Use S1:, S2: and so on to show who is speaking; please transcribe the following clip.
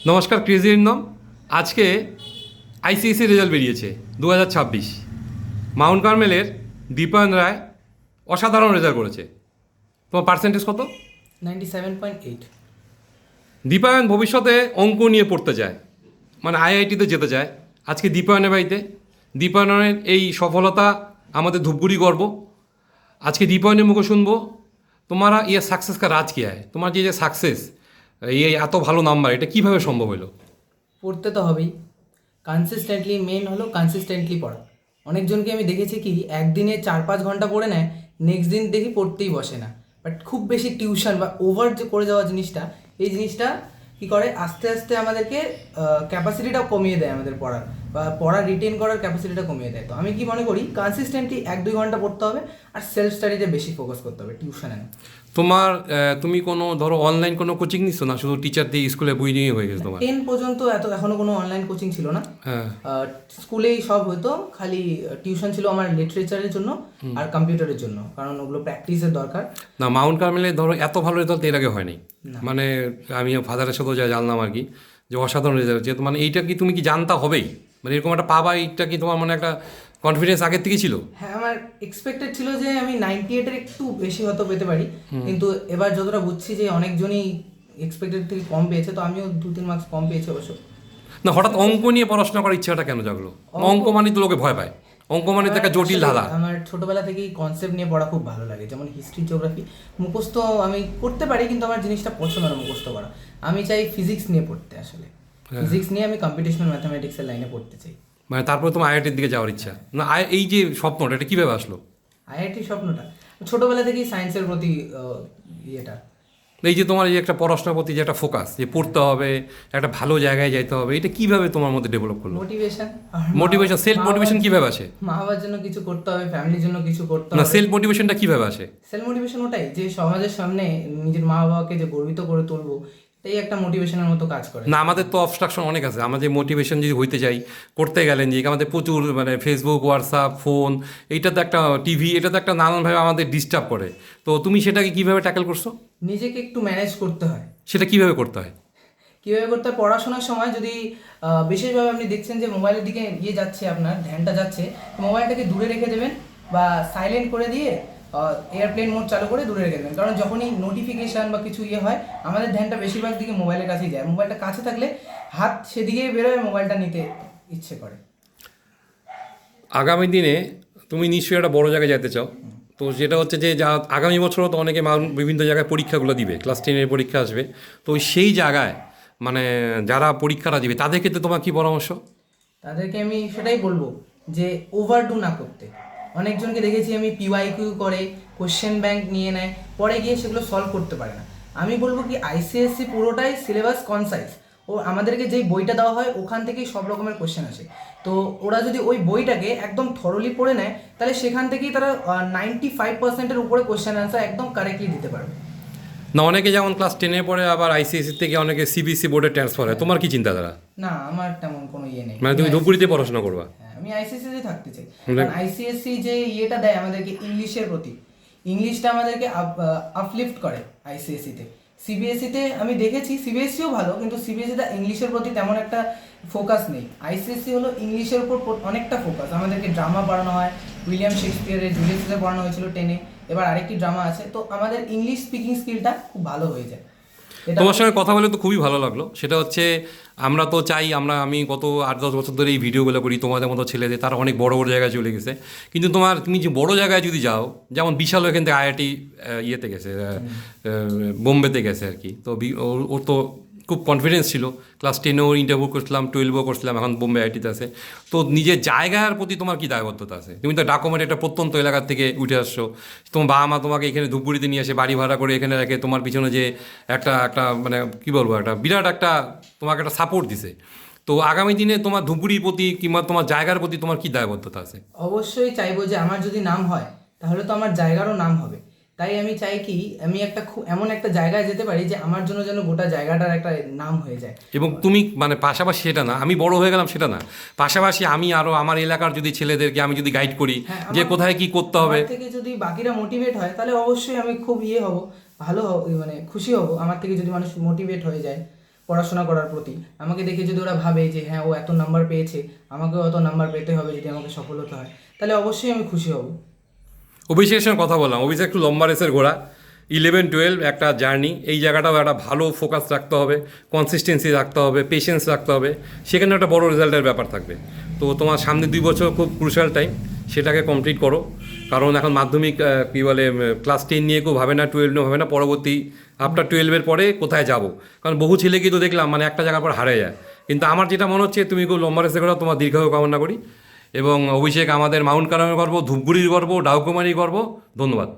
S1: নমস্কার ক্রেজি ইনম। আজকে ICSE result বেরিয়েছে 2026। মাউন্ট কার্মেলের দীপায়ন রায় অসাধারণ রেজাল্ট করেছে। তোমার পার্সেন্টেজ কত?
S2: 97.8।
S1: দীপায়ন ভবিষ্যতে অঙ্ক নিয়ে পড়তে চায়, মানে আইআইটিতে যেতে চায়। আজকে দীপায়নের বাড়িতে দীপায়নের এই সফলতা আমাদের ধূপগুড়ি গর্ব। আজকে দীপায়নের মুখে শুনবো তোমারা ইয়ে সাকসেস কা রাজ কি হয়, তোমার যে সাকসেস, এই এত ভালো নাম্বার, এটা কিভাবে সম্ভব হলো?
S2: পড়তে তো হবেই, কনসিস্টেন্টলি। মেন হলো কনসিস্টেন্টলি পড়া। অনেকজনকে আমি দেখেছি কি একদিনে 4-5 ঘন্টা পড়ে নেয়, নেক্সট দিন দেখি পড়তেই বসে না। বাট খুব বেশি টিউশন বা ওভার যে করে যাওয়া জিনিসটা, এই জিনিসটা কী করে আস্তে আস্তে আমাদেরকে ক্যাপাসিটিটাও কমিয়ে দেয়, আমাদের পড়ার বা পড়া রিটেন করার ক্যাপাসিটিটা কমিয়ে দেয়। তো আমি কি মনে করি, কনসিস্টেন্টলি 1-2 ঘন্টা পড়তে হবে আর সেলফ স্টাডিতে বেশি ফোকাস করতে হবে, টিউশনে না।
S1: তোমার তুমি কোনো ধরো অনলাইন কোনো কোচিং নিচ্ছ না, শুধু টিচার দিয়ে স্কুলে বই নিয়ে হয়ে গেছে তোমার?
S2: 10 পর্যন্ত এখনো কোনো অনলাইন কোচিং ছিল না।
S1: হ্যাঁ।
S2: স্কুলেই সব হতো, খালি টিউশন ছিল আমার লিটারেচারের জন্য আর কম্পিউটারের জন্য, কারণ ওগুলো প্র্যাকটিসের দরকার।
S1: না, মাউন্ট কার্মেলে ধরো এত ভালো রেজাল্ট এর আগে হয়নি।
S2: না।
S1: মানে আমি ফাদারের সাথেও যা জানলাম আর কি, যে অসাধারণ রেজাল্ট। যেহেতু মানে এইটা কি তুমি কি জানতা হবেই, মানে এরকম একটা পাবা, এইটা কি তোমার মানে একটা কনফিডেন্স আগের থেকে ছিল?
S2: হ্যাঁ, আমার এক্সপেক্টেড ছিল যে আমি 98-এর একটু বেশি হয়তো পেতে পারি, কিন্তু এবার যতটা বুঝছি যে অনেকজনই এক্সপেক্টেড থেকে কম পেয়েছে, তো আমিও 2-3 মার্কস কম পেয়েছি অবশ্য।
S1: না, হঠাৎ অঙ্ক নিয়ে পড়াশোনা করার ইচ্ছাটা কেন জাগলো? অঙ্ক মানে তো লোকে ভয় পায়, অঙ্ক মানে তো একটা জটিল ধাঁধা।
S2: আমার ছোটবেলা থেকেই কনসেপ্ট নিয়ে পড়া খুব ভালো লাগে, যেমন হিস্ট্রি, জিওগ্রাফি। মুখস্থ আমি করতে পারি, কিন্তু আমার জিনিসটা পছন্দ না মুখস্থ করা। আমি চাই ফিজিক্স নিয়ে পড়তে, আসলে ফিজিক্স নিয়ে আমি কম্পিটিশনাল ম্যাথামেটিক্সের লাইনে পড়তে চাই।
S1: মানে তারপরে তোমার আইআইটির দিকে যাওয়ার ইচ্ছা না? এই যে স্বপ্নটা, এটা কীভাবে আসলো?
S2: আইআইটি স্বপ্নটা ছোটবেলা থেকেই সায়েন্সের প্রতি ইয়েটা।
S1: এই যে তোমার এই যে একটা পড়াশোনার প্রতি যে একটা ফোকাস, যে পড়তে হবে, একটা ভালো জায়গায় যাইতে হবে, এটা কিভাবে তোমার মধ্যে ডেভেলপ করলো?
S2: মোটিভেশন।
S1: মোটিভেশন, সেলফ মোটিভেশন কিভাবে আসে?
S2: মা বাবার জন্য কিছু করতে হবে, ফ্যামিলির জন্য কিছু করতে
S1: না,
S2: হবে।
S1: সেলফ মোটিভেশনটা কিভাবে আসে?
S2: সেলফ মোটিভেশন ওটাই, যে সমাজের সামনে নিজের মা বাবাকে যে গর্বিত করে তুলবো, এটাই একটা মোটিভেশনের মতো কাজ করে।
S1: না, আমাদের তো অবস্ট্রাকশন অনেক আছে। আমাদের মোটিভেশন যদি হইতে চাই, করতে গেলেন যে আমাদের প্রচুর মানে ফেসবুক, হোয়াটসঅ্যাপ, ফোন, এইটা তো একটা টিভি, এটা তো একটা নানানভাবে আমাদের ডিস্টার্ব করে। তো তুমি সেটাকে কিভাবে ট্যাকেল করছো?
S2: নিজেকে একটু ম্যানেজ করতে হয়।
S1: সেটা কিভাবে করতে হয়?
S2: কীভাবে করতে হয়, পড়াশোনার সময় যদি বিশেষভাবে আপনি দেখছেন যে মোবাইলের দিকে যাচ্ছে, আপনার ধ্যানটা যাচ্ছে, মোবাইলটাকে দূরে রেখে দেবেন বা সাইলেন্ট করে দিয়ে এয়ারপ্লেন মোড চালু করে দূরে রেখে দেবেন। কারণ যখনই নোটিফিকেশান বা কিছু হয়, আমাদের ধ্যানটা বেশিরভাগ দিকে মোবাইলের কাছেই যায়। মোবাইলটা কাছে থাকলে হাত সেদিকেই বেরোয়, মোবাইলটা নিতে ইচ্ছে করে।
S1: আগামী দিনে তুমি নিশ্চয়ই একটা বড় জায়গায় যেতে চাও। তো যেটা হচ্ছে যে আগামী বছরও তো অনেকে বিভিন্ন জায়গায় পরীক্ষাগুলো দিবে, ক্লাস 10-এর পরীক্ষা আসবে। তো সেই জায়গায় মানে যারা পরীক্ষাটা দিবে তাদের ক্ষেত্রে তোমার কী পরামর্শ?
S2: তাদেরকে আমি সেটাই বলবো যে ওভারডু না করতে। অনেকজনকে দেখেছি আমি পিওয়াইকিউ করে, কোশ্চেন ব্যাংক নিয়ে নেয়, পরে গিয়ে সেগুলো সলভ করতে পারে না। আমি বলবো কি, আইসিএসসি পুরোটাই সিলেবাস কনসাইজ। ও আমাদেরকে যেই বইটা দেওয়া হয় ওখান থেকেই সব রকমের কোশ্চেন আসে। তো ওরা যদি ওই বইটাকে একদম থরলি পড়ে নেয়, তাহলে সেখান থেকেই তারা 95%-এর উপরে কোশ্চেন অ্যান্সার একদম কারেক্টলি দিতে পারবে।
S1: না, অনেকে যেমন ক্লাস 10-এ পড়ে আবার আইসিএসসি থেকে অনেকে সিবিএসসি বোর্ডে ট্রান্সফার হয়, তোমার কি চিন্তাধারা?
S2: না, আমার তেমন কোনো ইয়ে নেই।
S1: মানে তুমি ধূপগুড়িতে পড়াশোনা করবা?
S2: হ্যাঁ, আমি আইসিএসসি থাকতে চাই। কারণ আইসিএসসি যে ইয়েটা দেয় আমাদেরকে ইংলিশের প্রতি, ইংলিশটা আমাদেরকে আপলিফট করে আইসিএসসিতে। সিবিএসসিতে আমি দেখেছি সিবিএসসিও ভালো, কিন্তু সিবিএসসিতে ইংলিশের প্রতি তেমন একটা ফোকাস নেই। আইসিএসসি হলো ইংলিশের উপর অনেকটা ফোকাস। আমাদেরকে ড্রামা পড়ানো হয়, উইলিয়াম শেক্সপিয়ারের জুলিয়াস সিজার পড়ানো হয়েছিল 10-এ, এবার আরেকটি ড্রামা আছে। তো আমাদের ইংলিশ স্পিকিং স্কিলটা খুব ভালো হয়ে যায়।
S1: তোমার সঙ্গে কথা বলে তো খুবই ভালো লাগলো। সেটা হচ্ছে আমরা তো চাই, আমি গত 8-10 বছর ধরে এই ভিডিওগুলো করি, তোমাদের মতো ছেলেদের তারা অনেক বড় বড় জায়গায় চলে গেছে। কিন্তু তুমি যে বড় জায়গায় যদি যাও, যেমন বিশাল এখান থেকে আইআইটি ইয়েতে গেছে, বোম্বেতে গেছে আর কি। তো ওর তো খুব কনফিডেন্স ছিল। ক্লাস 10-এও ইন্টারভিউ করছিলাম, 12-ও করছিলাম, এখন বোম্বে আইআইটিতে আছে। তো নিজের জায়গার প্রতি তোমার কী দায়বদ্ধতা আছে? তুমি তো ডকুমেন্ট একটা প্রত্যন্ত এলাকার থেকে উঠে আসছো। তোমার বাবা মা তোমাকে এখানে ধূপগুড়িতে নিয়ে এসে বাড়ি ভাড়া করে এখানে রেখে তোমার পিছনে যে একটা একটা মানে কী বলবো, একটা বিরাট একটা তোমাকে একটা সাপোর্ট দিছে। তো আগামী দিনে তোমার ধূপগুড়ির প্রতি কিংবা তোমার জায়গার প্রতি তোমার কী দায়বদ্ধতা আছে?
S2: অবশ্যই চাইবো যে আমার যদি নাম হয়, তাহলে তো আমার জায়গারও নাম হবে। তাই আমি চাই কি, আমি একটা এমন একটা জায়গায় যেতে পারি যে আমার জন্য যেন গোটা জায়গাটার একটা নাম হয়ে যায়।
S1: এবং তুমি মানে পাশাপাশি সেটা না আমি বড় হয়ে গেলাম সেটা না, পাশাপাশি আমি আরও আমার এলাকার যদি ছেলেদেরকে আমি যদি গাইড করি যে কোথায় কি করতে হবে।
S2: আমার থেকে যদি বাকিরা মোটিভেট হয়, তাহলে অবশ্যই আমি খুব হব, ভালো হব, মানে খুশি হব। আমার থেকে যদি মানুষ মোটিভেট হয়ে যায়, পড়াশোনা করার প্রতি। আমাকে দেখে যদি ওরা ভাবে যে হ্যাঁ ও এত নাম্বার পেয়েছে, আমাকেও অত নাম্বার পেতে হবে যদি আমাকে সফল হতে হয়, তাহলে অবশ্যই আমি খুশি হব।
S1: অভিষেকের সঙ্গে কথা বললাম, অভিষেক একটু লম্বা রেসের ঘোড়া, 11-12 একটা জার্নি, এই জায়গাটাও একটা ভালো ফোকাস রাখতে হবে, কনসিস্টেন্সি রাখতে হবে, পেশেন্স রাখতে হবে, সেখানে একটা বড় রেজাল্টের ব্যাপার থাকবে। তো তোমার সামনে 2 বছর খুব ক্রুশাল টাইম, সেটাকে কমপ্লিট করো। কারণ এখন মাধ্যমিক কী বলে ক্লাস 10 নিয়ে কেউ ভাবে না, 12 নিয়ে ভাবে না, পরবর্তী আফটার 12-এর পরে কোথায় যাব। কারণ বহু ছেলেকে তো দেখলাম মানে একটা জায়গার পর হারিয়ে যায়। কিন্তু আমার যেটা মনে হচ্ছে তুমি খুব লম্বা রেসে ঘোড়া, তোমার দীর্ঘায়ু কামনা করি। এবং অভিষেক আমাদের মাউন্ট কালামের গর্ব, ধূপগুড়ির গর্ব, ডাউকুমারির গর্ব। ধন্যবাদ।